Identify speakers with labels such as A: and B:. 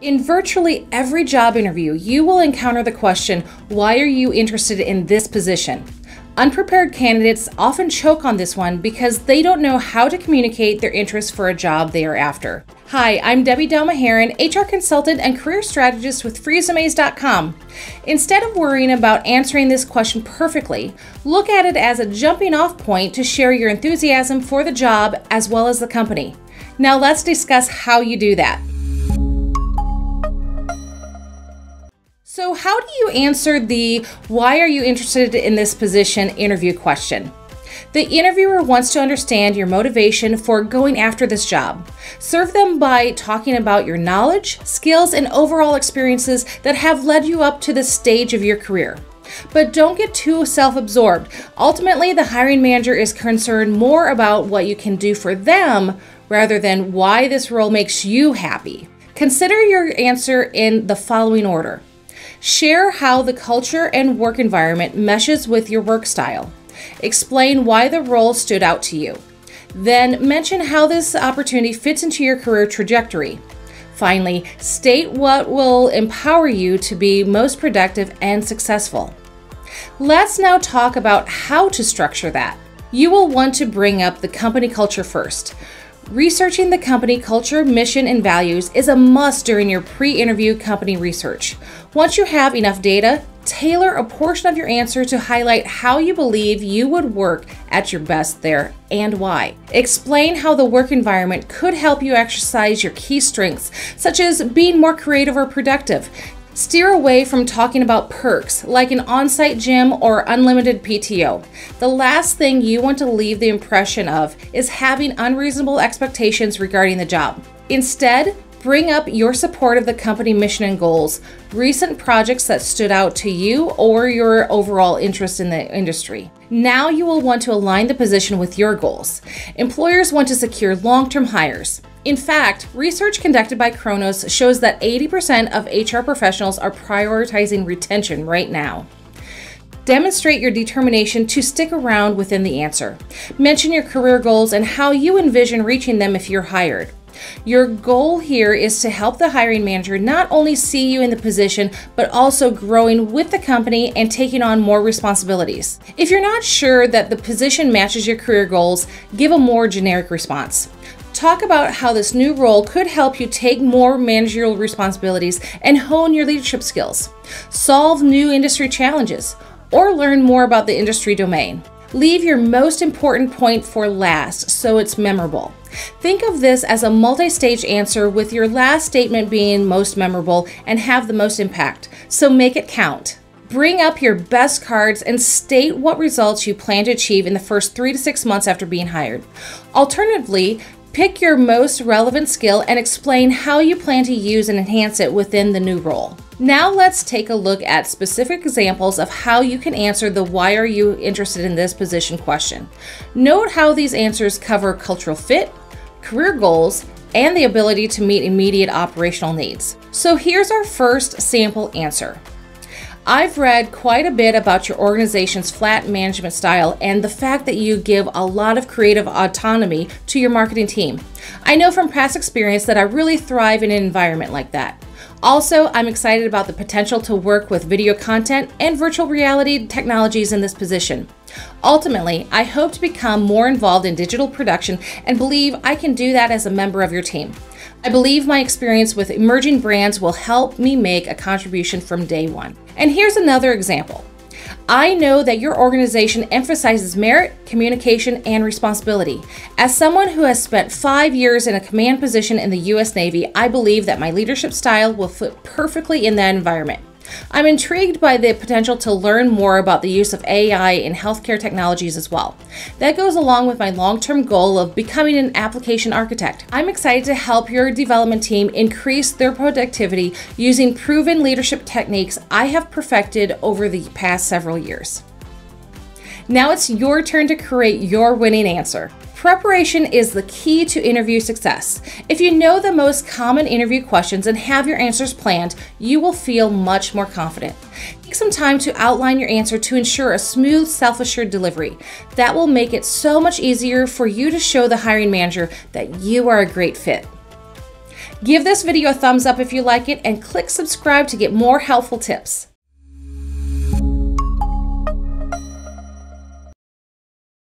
A: In virtually every job interview, you will encounter the question, why are you interested in this position? Unprepared candidates often choke on this one because they don't know how to communicate their interest for a job they are after. Hi, I'm Debi Douma-Herren, HR consultant and career strategist with Freesumes.com. Instead of worrying about answering this question perfectly, look at it as a jumping off point to share your enthusiasm for the job as well as the company. Now let's discuss how you do that. So how do you answer the "why are you interested in this position" interview question? The interviewer wants to understand your motivation for going after this job. Serve them by talking about your knowledge, skills, and overall experiences that have led you up to this stage of your career. But don't get too self-absorbed. Ultimately, the hiring manager is concerned more about what you can do for them rather than why this role makes you happy. Consider your answer in the following order. Share how the culture and work environment meshes with your work style. Explain why the role stood out to you. Then mention how this opportunity fits into your career trajectory. Finally, state what will empower you to be most productive and successful. Let's now talk about how to structure that. You will want to bring up the company culture first. Researching the company culture, mission, and values is a must during your pre-interview company research. Once you have enough data, tailor a portion of your answer to highlight how you believe you would work at your best there and why. Explain how the work environment could help you exercise your key strengths, such as being more creative or productive. Steer away from talking about perks like an on-site gym or unlimited PTO. The last thing you want to leave the impression of is having unreasonable expectations regarding the job. Instead, bring up your support of the company mission and goals, recent projects that stood out to you, or your overall interest in the industry. Now you will want to align the position with your goals. Employers want to secure long-term hires. In fact, research conducted by Kronos shows that 80% of HR professionals are prioritizing retention right now. Demonstrate your determination to stick around within the answer. Mention your career goals and how you envision reaching them if you're hired. Your goal here is to help the hiring manager not only see you in the position, but also growing with the company and taking on more responsibilities. If you're not sure that the position matches your career goals, give a more generic response. Talk about how this new role could help you take more managerial responsibilities and hone your leadership skills, solve new industry challenges, or learn more about the industry domain. Leave your most important point for last so it's memorable. Think of this as a multi-stage answer with your last statement being most memorable and have the most impact, so make it count. Bring up your best cards and state what results you plan to achieve in the first 3 to 6 months after being hired. Alternatively, pick your most relevant skill and explain how you plan to use and enhance it within the new role. Now let's take a look at specific examples of how you can answer the "why are you interested in this position" question. Note how these answers cover cultural fit, career goals, and the ability to meet immediate operational needs. So here's our first sample answer. I've read quite a bit about your organization's flat management style and the fact that you give a lot of creative autonomy to your marketing team. I know from past experience that I really thrive in an environment like that. Also, I'm excited about the potential to work with video content and virtual reality technologies in this position. Ultimately, I hope to become more involved in digital production and believe I can do that as a member of your team. I believe my experience with emerging brands will help me make a contribution from day one. And here's another example. I know that your organization emphasizes merit, communication, and responsibility. As someone who has spent 5 years in a command position in the U.S. Navy, I believe that my leadership style will fit perfectly in that environment. I'm intrigued by the potential to learn more about the use of AI in healthcare technologies as well. That goes along with my long-term goal of becoming an application architect. I'm excited to help your development team increase their productivity using proven leadership techniques I have perfected over the past several years. Now it's your turn to create your winning answer. Preparation is the key to interview success. If you know the most common interview questions and have your answers planned, you will feel much more confident. Take some time to outline your answer to ensure a smooth, self-assured delivery. That will make it so much easier for you to show the hiring manager that you are a great fit. Give this video a thumbs up if you like it and click subscribe to get more helpful tips.